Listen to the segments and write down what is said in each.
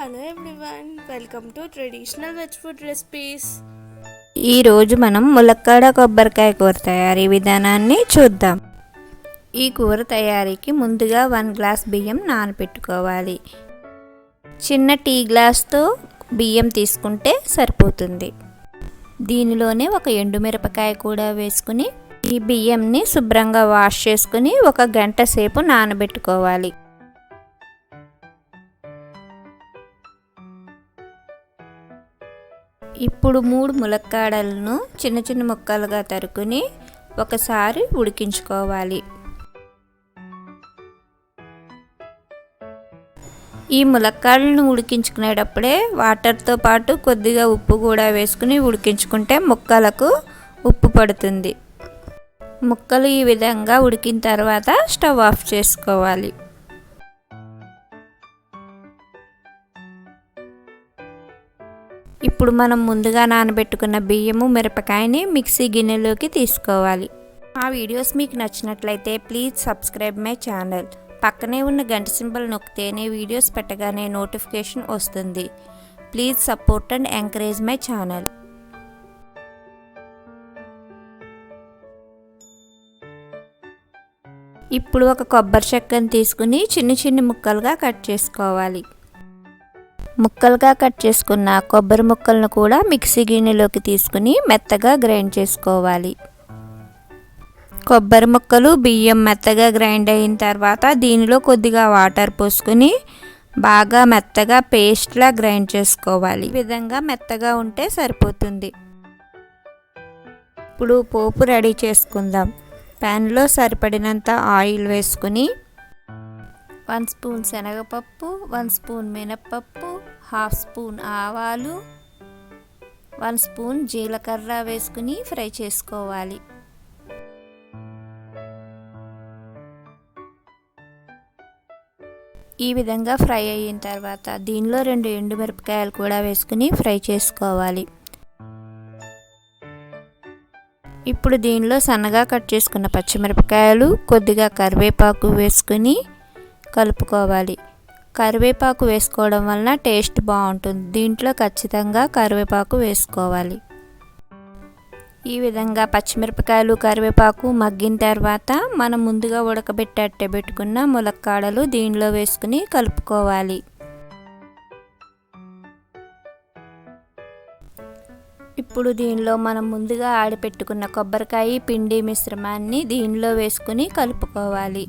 Hello everyone, welcome to traditional veg food recipes. ఈరోజు మనం ములక్కాడ కొబ్బరికాయ కూర తయారీ విధానాన్ని చూద్దాం. ఈ కూర తయారీకి ముందుగా 1 గ్లాస్ బియ్యం నానబెట్టుకోవాలి. చిన్న టీ గ్లాస్తో బియ్యం తీసుకుంటే సరిపోతుంది. దీనిలోనే ఒక ఎండుమిరపకాయ కూడా వేసుకుని ఈ బియ్యంని శుభ్రంగా వాష్ చేసుకుని 1 గంట సేపు నానబెట్టుకోవాలి. ఇప్పుడు 3 ములక్కాడలను చిన్న చిన్న ముక్కలుగా తరుకుని ఒకసారి ఉడికించుకోవాలి. ఈ ములక్కాడలను ఉడికించుకునేటప్పుడే వాటర్తో పాటు కొద్దిగా ఉప్పు కూడా వేసుకుని ఉడికించుకుంటే ముక్కలకు ఉప్పు పడుతుంది. ముక్కలు ఈ విధంగా ఉడికిన తర్వాత స్టవ్ ఆఫ్ చేసుకోవాలి. ఇప్పుడు మనం ముందుగా నానబెట్టుకున్న బియ్యము మిరపకాయని మిక్సీ గిన్నెలోకి తీసుకోవాలి. ఆ వీడియోస్ మీకు నచ్చినట్లయితే ప్లీజ్ సబ్స్క్రైబ్ మై ఛానల్. పక్కనే ఉన్న గంట సింబల్ నొక్కితేనే వీడియోస్ పెట్టగానే నోటిఫికేషన్ వస్తుంది. Please support and encourage my channel. ఇప్పుడు ఒక కొబ్బరి చెక్కను తీసుకుని చిన్న చిన్న ముక్కలుగా కట్ చేసుకోవాలి. ముక్కలుగా కట్ చేసుకున్న కొబ్బరి ముక్కలను కూడా మిక్సీ గిన్నెలోకి తీసుకుని మెత్తగా గ్రైండ్ చేసుకోవాలి. కొబ్బరి ముక్కలు బియ్యం మెత్తగా గ్రైండ్ అయిన తర్వాత దీనిలో కొద్దిగా వాటర్ పోసుకుని బాగా మెత్తగా పేస్ట్లా గ్రైండ్ చేసుకోవాలి. ఈ విధంగా మెత్తగా ఉంటే సరిపోతుంది. ఇప్పుడు పోపు రెడీ చేసుకుందాం. ప్యాన్లో సరిపడినంత ఆయిల్ వేసుకుని 1 స్పూన్ శనగపప్పు, 1 స్పూన్ మినప్పప్పు, 1/2 స్పూన్ ఆవాలు, 1 స్పూన్ జీలకర్ర వేసుకుని ఫ్రై చేసుకోవాలి. ఈ విధంగా ఫ్రై అయిన తర్వాత దీనిలో 2 ఎండుమిరపకాయలు కూడా వేసుకుని ఫ్రై చేసుకోవాలి. ఇప్పుడు దీనిలో సన్నగా కట్ చేసుకున్న పచ్చిమిరపకాయలు, కొద్దిగా కరివేపాకు వేసుకుని కలుపుకోవాలి. కరివేపాకు వేసుకోవడం వలన టేస్ట్ బాగుంటుంది. దీంట్లో ఖచ్చితంగా కరివేపాకు వేసుకోవాలి. ఈ విధంగా పచ్చిమిరపకాయలు కరివేపాకు మగ్గిన తర్వాత మనం ముందుగా ఉడకబెట్టుకున్న ములక్కాడలు దీనిలో వేసుకుని కలుపుకోవాలి. ఇప్పుడు దీనిలో మనం ముందుగా ఆడిపెట్టుకున్న కొబ్బరికాయ పిండి మిశ్రమాన్ని దీనిలో వేసుకుని కలుపుకోవాలి.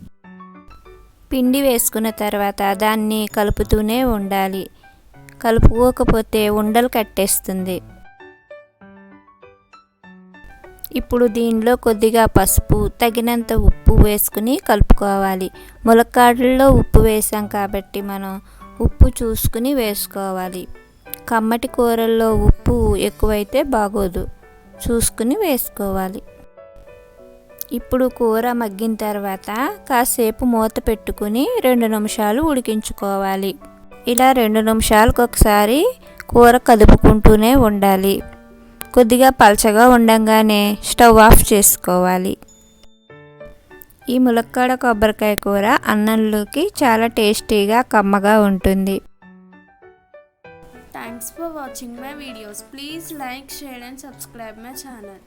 పిండి వేసుకున్న తర్వాత దాన్ని కలుపుతూనే ఉండాలి. కలుపుకోకపోతే ఉండలు కట్టేస్తుంది. ఇప్పుడు దీనిలో కొద్దిగా పసుపు, తగినంత ఉప్పు వేసుకుని కలుపుకోవాలి. ములక్కాడల్లో ఉప్పు వేసాం కాబట్టి మనం ఉప్పు చూసుకుని వేసుకోవాలి. కమ్మటి కూరల్లో ఉప్పు ఎక్కువైతే బాగోదు, చూసుకుని వేసుకోవాలి. ఇప్పుడు కూర మగ్గిన తర్వాత కాసేపు మూత పెట్టుకుని 2 నిమిషాలు ఉడికించుకోవాలి. ఇలా 2 నిమిషాలకు ఒకసారి కూర కదుపుకుంటూనే ఉండాలి. కొద్దిగా పలచగా ఉండంగానే స్టవ్ ఆఫ్ చేసుకోవాలి. ఈ ములక్కాడ కొబ్బరికాయ కూర అన్నంలోకి చాలా టేస్టీగా కమ్మగా ఉంటుంది. Thanks for watching my videos. Please like, share and subscribe my channel.